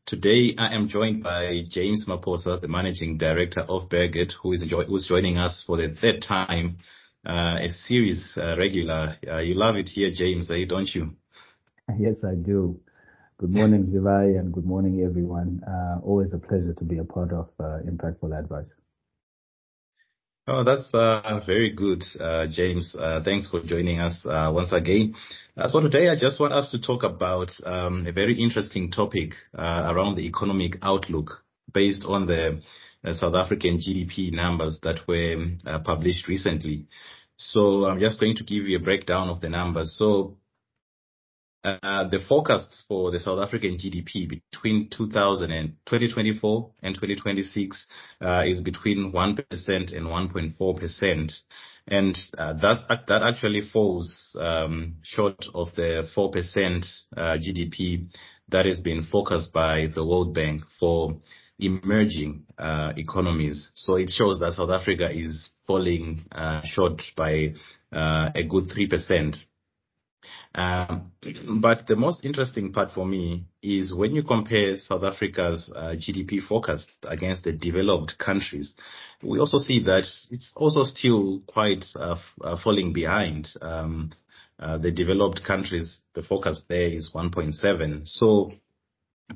Today, I am joined by James Maphosa, the Managing Director of Beargate, who's joining us for the third time, a series regular. You love it here, James, don't you? Yes, I do. Good morning, Zivai, and good morning, everyone. Always a pleasure to be a part of Impactful Advice. Oh, that's very good, James. Thanks for joining us once again. So today I just want us to talk about a very interesting topic around the economic outlook based on the South African GDP numbers that were published recently. So I'm just going to give you a breakdown of the numbers. So the forecasts for the South African GDP between 2024 and 2026 is between 1% and 1.4%. And that actually falls short of the 4% GDP that has been forecast by the World Bank for emerging economies. So it shows that South Africa is falling short by a good 3%. But the most interesting part for me is when you compare South Africa's GDP forecast against the developed countries, we also see that it's also still quite falling behind. The developed countries, the forecast there is 1.7. So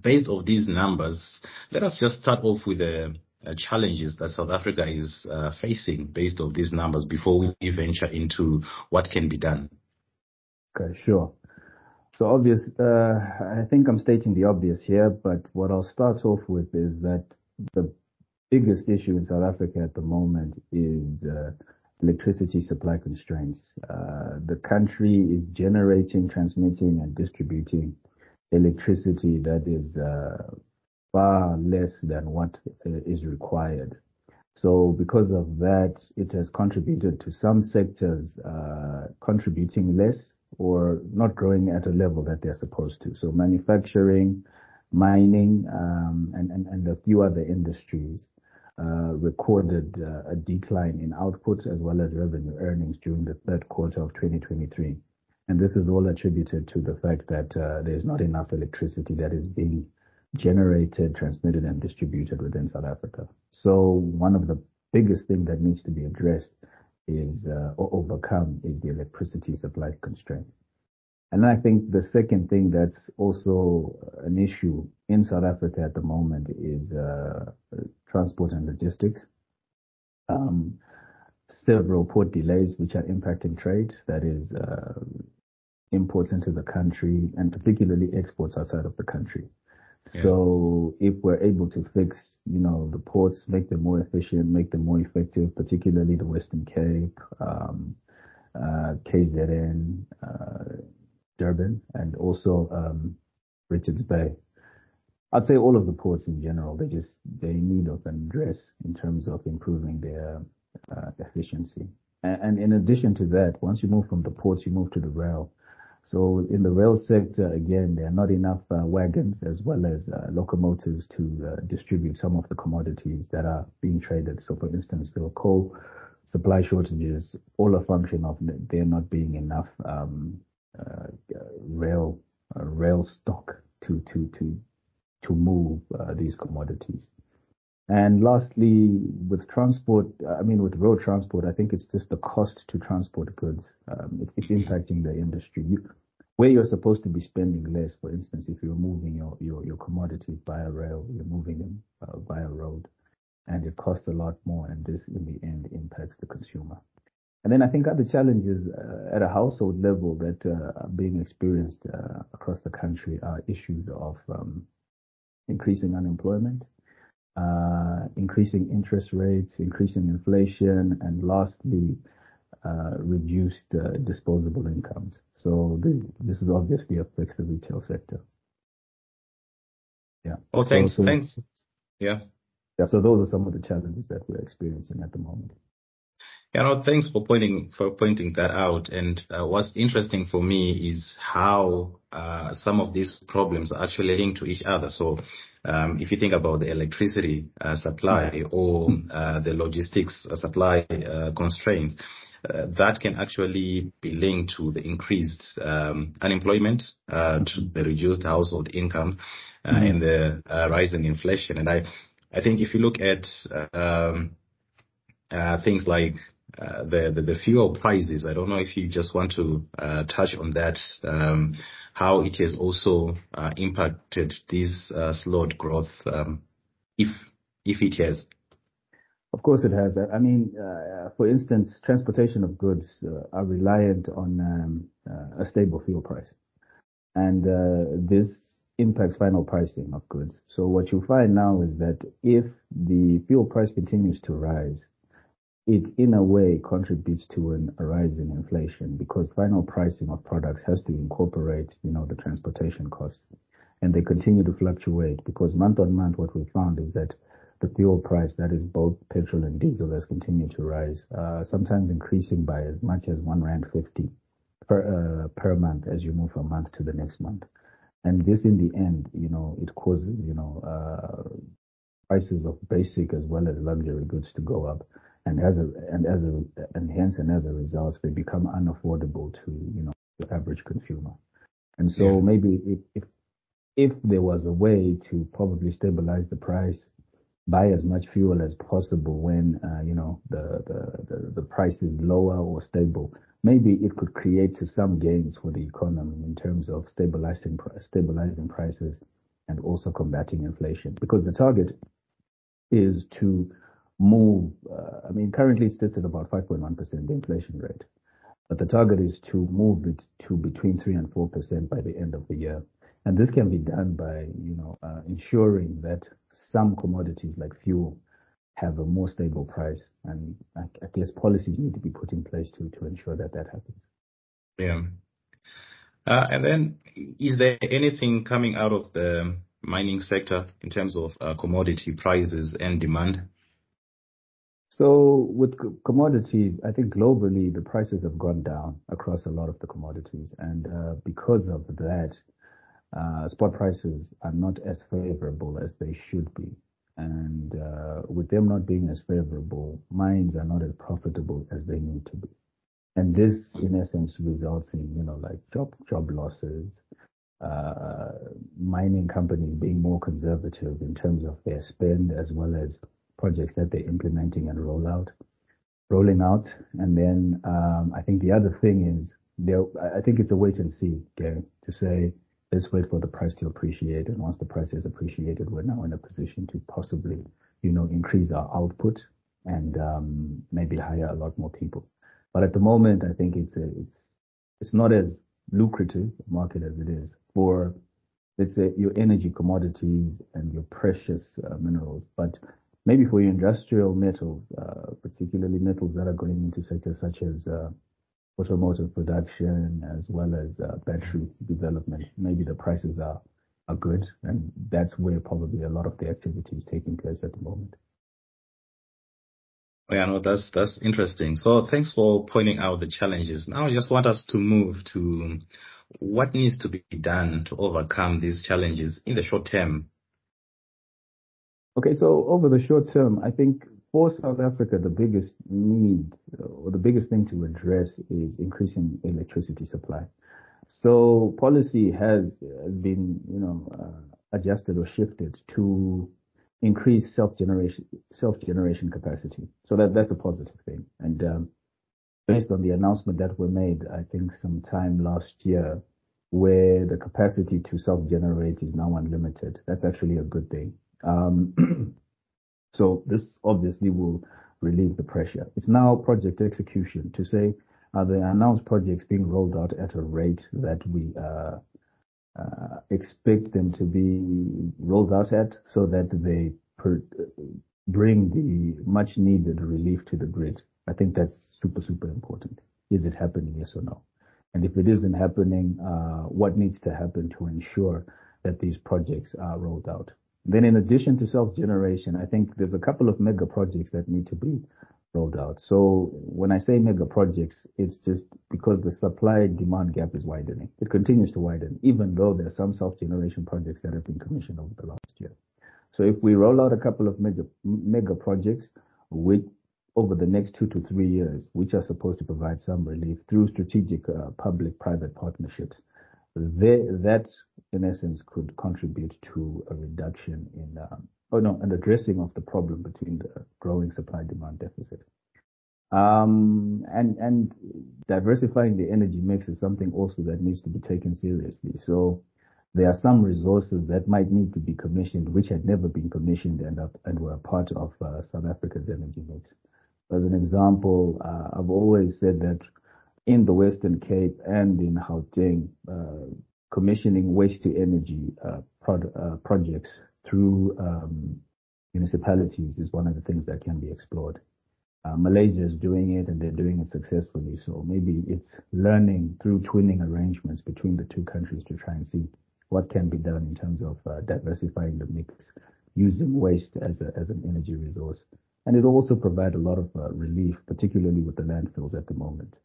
based on these numbers, let us just start off with the challenges that South Africa is facing based on these numbers before we venture into what can be done. Okay, sure. So I think I'm stating the obvious here, but what I'll start off with is that the biggest issue in South Africa at the moment is electricity supply constraints. The country is generating, transmitting, and distributing electricity that is far less than what is required. So because of that, it has contributed to some sectors contributing less or not growing at a level that they're supposed to. So manufacturing, mining, and a few other industries recorded a decline in output as well as revenue earnings during the third quarter of 2023. And this is all attributed to the fact that there's not enough electricity that is being generated, transmitted, and distributed within South Africa. So one of the biggest things that needs to be addressed is or overcome is the electricity supply constraint. And I think the second thing that's also an issue in South Africa at the moment is transport and logistics. Several port delays which are impacting trade, that is imports into the country and particularly exports outside of the country. Yeah. So if we're able to fix, the ports, make them more efficient, make them more effective, particularly the Western Cape, KZN, Durban, and also Richards Bay. I'd say all of the ports in general, they need of an address in terms of improving their efficiency. And in addition to that, once you move from the ports, you move to the rail. So in the rail sector, again, there are not enough wagons as well as locomotives to distribute some of the commodities that are being traded. So for instance, there were coal supply shortages, all a function of there not being enough rail stock to move these commodities. And lastly, with road transport, I think it's just the cost to transport goods. It's impacting the industry. Where you're supposed to be spending less, for instance, if you're moving your commodities via rail, you're moving them via road, and it costs a lot more, and this in the end impacts the consumer. And then I think other challenges at a household level that are being experienced across the country are issues of increasing unemployment, increasing interest rates, increasing inflation, and lastly, reduced disposable incomes. So this is obviously affects the retail sector. Yeah. Oh, thanks. Yeah. Yeah. So those are some of the challenges that we're experiencing at the moment. Yeah, no, thanks for pointing that out. And what's interesting for me is how some of these problems are actually linked to each other. So if you think about the electricity supply or the logistics supply constraints, that can actually be linked to the increased unemployment, to the reduced household income, and the rise in inflation. And I think if you look at things like the fuel prices, I don't know if you just want to touch on that, how it has also impacted this slowed growth, if it has. Of course it has. I mean, for instance, transportation of goods are reliant on a stable fuel price. And this impacts final pricing of goods. So what you find now is that if the fuel price continues to rise, it in a way contributes to a rise in inflation, because final pricing of products has to incorporate, the transportation costs. And they continue to fluctuate, because month on month what we found is that the fuel price, that is both petrol and diesel, has continued to rise, sometimes increasing by as much as R1.50 per month as you move from month to the next month. And this in the end, it causes, prices of basic as well as luxury goods to go up. And hence as a result, they become unaffordable to, the average consumer. And so maybe if there was a way to probably stabilize the price, buy as much fuel as possible when the price is lower or stable, maybe it could create to some gains for the economy in terms of stabilizing prices and also combating inflation. Because the target is to move. Currently it sits at about 5.1%, the inflation rate, but the target is to move it to between 3 and 4% by the end of the year. And this can be done by, ensuring that some commodities like fuel have a more stable price. And I guess policies need to be put in place to ensure that happens. Yeah. And then is there anything coming out of the mining sector in terms of commodity prices and demand? So with commodities, I think globally the prices have gone down across a lot of the commodities. And because of that, spot prices are not as favorable as they should be. And with them not being as favorable, mines are not as profitable as they need to be. And this, in essence, results in, like job losses, mining companies being more conservative in terms of their spend, as well as projects that they're implementing and rolling out. And then I think the other thing is, I think it's a wait and see, Gary, to say, let's wait for the price to appreciate. And once the price is appreciated, we're now in a position to possibly, increase our output and maybe hire a lot more people. But at the moment, I think it's not as lucrative a market as it is for, let's say, your energy commodities and your precious minerals. But maybe for your industrial metals, particularly metals that are going into sectors such as automotive production as well as battery development, maybe the prices are good, and that's where probably a lot of the activity is taking place at the moment. Yeah, no, that's interesting. So thanks for pointing out the challenges. Now I just want us to move to what needs to be done to overcome these challenges in the short term. Okay, so over the short term, I think for South Africa, the biggest need or the biggest thing to address is increasing electricity supply. So policy has been, adjusted or shifted to increase self-generation capacity. So that's a positive thing. And based on the announcement that were made, I think sometime last year, where the capacity to self-generate is now unlimited, that's actually a good thing. So this obviously will relieve the pressure. It's now project execution to say, are the announced projects being rolled out at a rate that we expect them to be rolled out at, so that they bring the much needed relief to the grid? I think that's super, super important. Is it happening, yes or no? And if it isn't happening, what needs to happen to ensure that these projects are rolled out? Then in addition to self-generation, I think there's a couple of mega projects that need to be rolled out. So when I say mega projects, it's just because the supply-demand gap is widening. It continues to widen, even though there are some self-generation projects that have been commissioned over the last year. So if we roll out a couple of mega projects with over the next 2 to 3 years, which are supposed to provide some relief through strategic public-private partnerships, that in essence could contribute to a reduction in, an addressing of the problem between the growing supply-demand deficit. And diversifying the energy mix is something also that needs to be taken seriously. So there are some resources that might need to be commissioned, which had never been commissioned and were a part of South Africa's energy mix. As an example, I've always said that in the Western Cape and in Gauteng, commissioning waste to energy projects through municipalities is one of the things that can be explored. Malaysia is doing it and they're doing it successfully. So maybe it's learning through twinning arrangements between the two countries to try and see what can be done in terms of diversifying the mix, using waste as an energy resource. And it also provide a lot of relief, particularly with the landfills at the moment.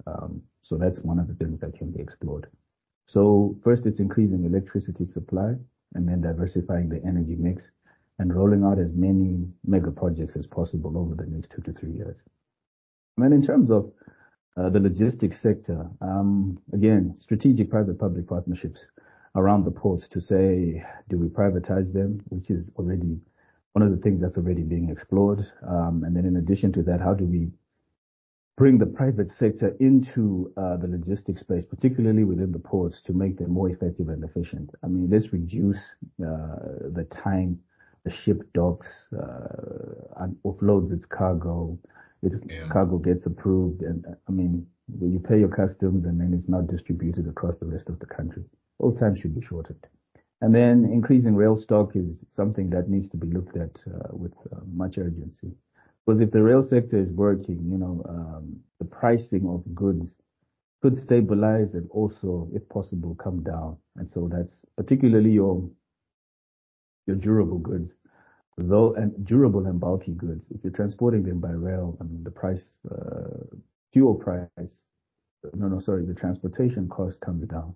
So that's one of the things that can be explored. So first, it's increasing electricity supply and then diversifying the energy mix and rolling out as many mega projects as possible over the next 2 to 3 years. And then in terms of the logistics sector, again, strategic private-public partnerships around the ports to say, do we privatize them, which is already one of the things that's already being explored. And then in addition to that, how do we bring the private sector into the logistics space, particularly within the ports, to make them more effective and efficient? I mean, let's reduce the time the ship docks and offloads its cargo. Cargo gets approved, and I mean, when you pay your customs and then it's not distributed across the rest of the country. Those times should be shortened. And then increasing rail stock is something that needs to be looked at with much urgency. Because if the rail sector is working, the pricing of goods could stabilize and also, if possible, come down. And so that's particularly your durable goods, and durable and bulky goods. If you're transporting them by rail, I mean, the transportation cost comes down.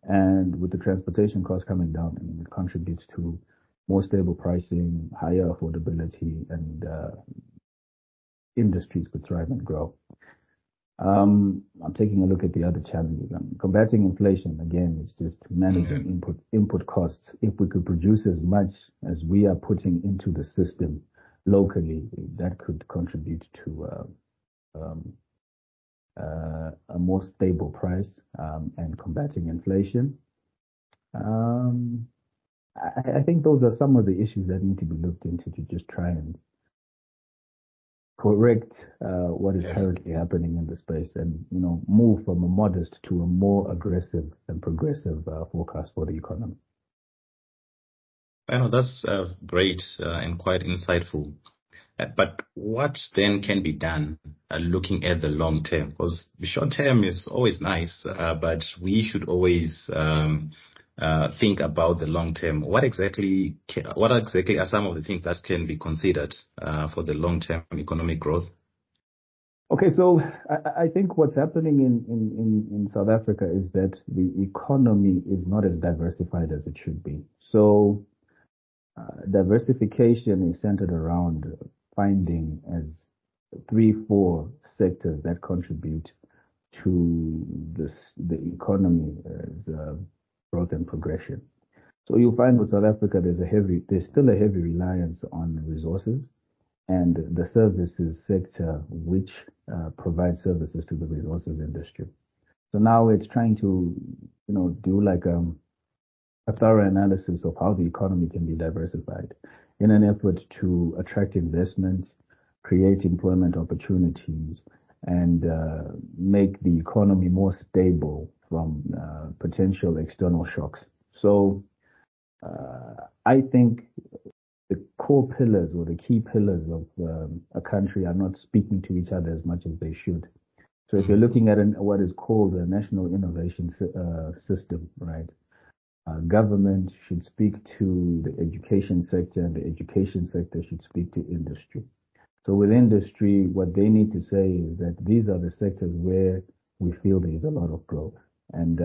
And with the transportation costs coming down, I mean, it contributes to more stable pricing, higher affordability, and industries could thrive and grow. I'm taking a look at the other challenges. Combating inflation, again, it's just managing input costs. If we could produce as much as we are putting into the system locally, that could contribute to a more stable price and combating inflation. I think those are some of the issues that need to be looked into to just try and correct what is currently happening in the space and, move from a modest to a more aggressive and progressive forecast for the economy. I know that's great and quite insightful. But what then can be done looking at the long term? Because the short term is always nice, but we should always think about the long term. What exactly are some of the things that can be considered for the long term economic growth? Okay, so I think what's happening in South Africa is that the economy is not as diversified as it should be. So diversification is centered around finding as 3-4 sectors that contribute to the economy as growth and progression. So you'll find with South Africa, there's still a heavy reliance on resources and the services sector, which provides services to the resources industry. So now it's trying to, do like a thorough analysis of how the economy can be diversified in an effort to attract investment, create employment opportunities, and make the economy more stable from potential external shocks. So I think the core pillars or the key pillars of a country are not speaking to each other as much as they should. So if you're looking at what is called a national innovation system, right? Government should speak to the education sector, and the education sector should speak to industry. So with industry, what they need to say is that these are the sectors where we feel there is a lot of growth. And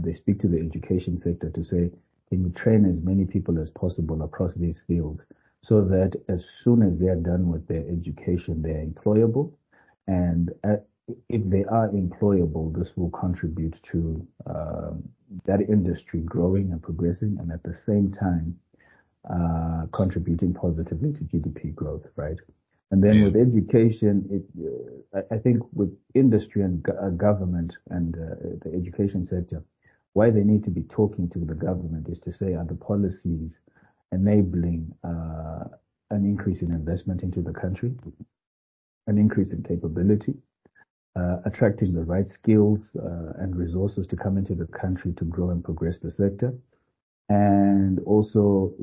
they speak to the education sector to say, can you train as many people as possible across these fields so that as soon as they are done with their education, they are employable. And if they are employable, this will contribute to that industry growing and progressing, and at the same time, contributing positively to GDP growth, right? And then with education, I think with industry and government and the education sector, why they need to be talking to the government is to say, are the policies enabling an increase in investment into the country, an increase in capability, attracting the right skills and resources to come into the country to grow and progress the sector? And also,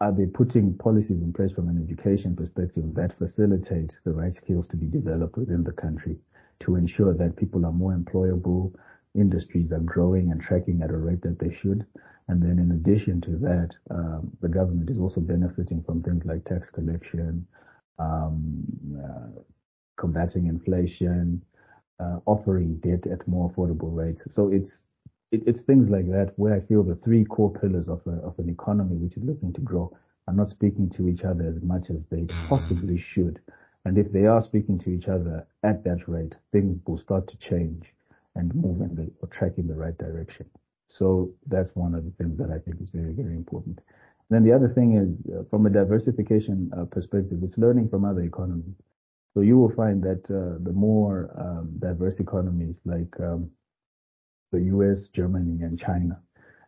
are they putting policies in place from an education perspective that facilitate the right skills to be developed within the country to ensure that people are more employable, industries are growing and tracking at a rate that they should? And then in addition to that, the government is also benefiting from things like tax collection, combating inflation, offering debt at more affordable rates. So it's things like that where I feel the three core pillars of an economy which is looking to grow are not speaking to each other as much as they possibly should. And if they are speaking to each other at that rate, things will start to change and move or track in the right direction. So that's one of the things that I think is very, very important. And then the other thing is, from a diversification perspective, it's learning from other economies. So you will find that the more diverse economies like the US, Germany, and China,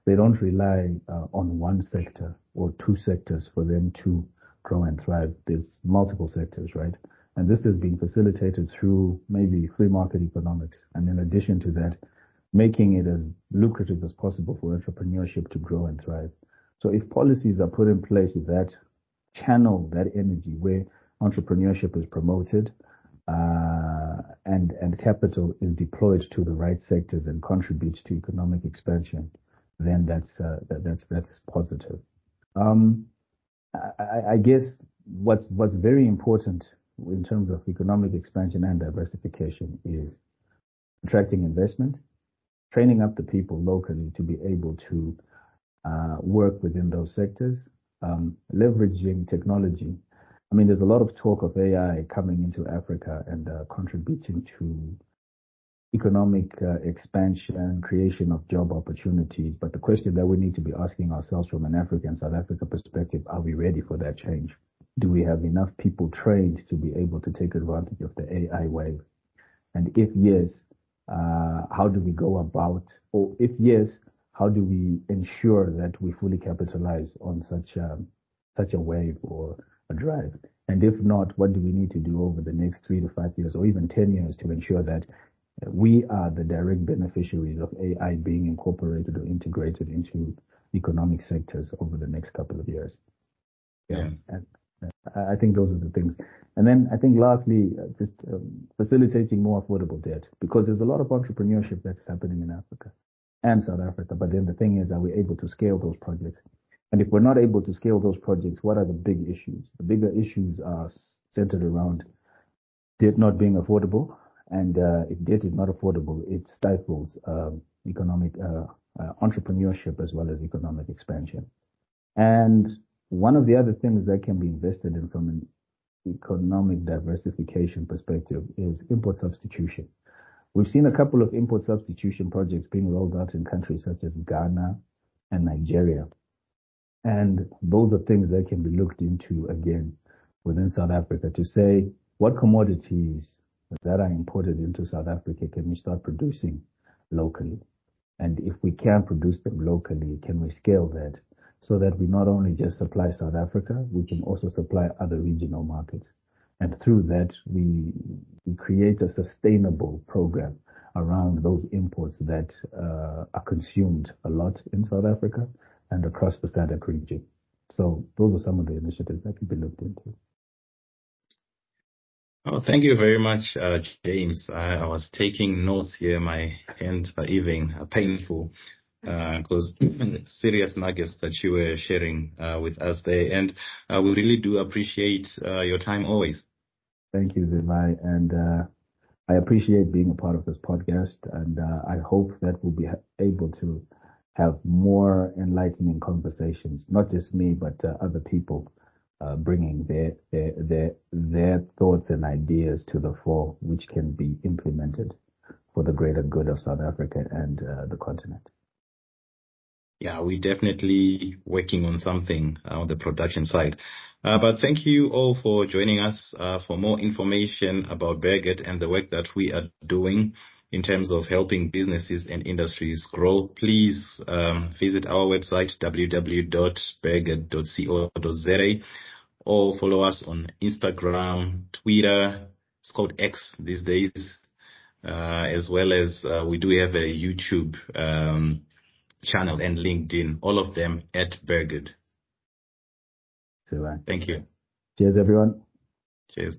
they don't rely on one sector or two sectors for them to grow and thrive. There's multiple sectors, right? And this has been facilitated through maybe free market economics. And in addition to that, making it as lucrative as possible for entrepreneurship to grow and thrive. So if policies are put in place that channel that energy where entrepreneurship is promoted, and capital is deployed to the right sectors and contributes to economic expansion, then that's positive. I guess what's very important in terms of economic expansion and diversification is attracting investment, training up the people locally to be able to work within those sectors, leveraging technology. I mean, there's a lot of talk of AI coming into Africa and contributing to economic expansion, creation of job opportunities. But the question that we need to be asking ourselves from an African South Africa perspective, are we ready for that change? Do we have enough people trained to be able to take advantage of the AI wave? And if yes, how do we go about, or if yes, how do we ensure that we fully capitalize on such a wave or a drive? And if not, what do we need to do over the next 3 to 5 years or even 10 years to ensure that we are the direct beneficiaries of AI being incorporated or integrated into economic sectors over the next couple of years? Yeah. And I think those are the things. And then I think lastly, just facilitating more affordable debt, because there's a lot of entrepreneurship that's happening in Africa and South Africa. But then the thing is, are we able to scale those projects? And if we're not able to scale those projects, what are the big issues? The bigger issues are centered around debt not being affordable. And if debt is not affordable, it stifles economic entrepreneurship as well as economic expansion. And one of the other things that can be invested in from an economic diversification perspective is import substitution. We've seen a couple of import substitution projects being rolled out in countries such as Ghana and Nigeria. And those are things that can be looked into again within South Africa to say, what commodities that are imported into South Africa can we start producing locally? And if we can produce them locally, can we scale that so that we not only just supply South Africa, we can also supply other regional markets? And through that, we create a sustainable program around those imports that are consumed a lot in South Africa and across the SADC region. So those are some of the initiatives that can be looked into. Oh, thank you very much, James. I was taking notes here. My hands are even painful because serious nuggets that you were sharing with us there. And we really do appreciate your time always. Thank you, Zimai. And I appreciate being a part of this podcast. And I hope that we'll be able to have more enlightening conversations, not just me, but other people bringing their thoughts and ideas to the fore, which can be implemented for the greater good of South Africa and the continent. Yeah, we're definitely working on something on the production side. But thank you all for joining us. For more information about Berget and the work that we are doing in terms of helping businesses and industries grow, please visit our website, www.berget.co.za, or follow us on Instagram, Twitter, it's called X these days, as well as we do have a YouTube channel and LinkedIn, all of them at Berget. So, Thank you. cheers, everyone. Cheers.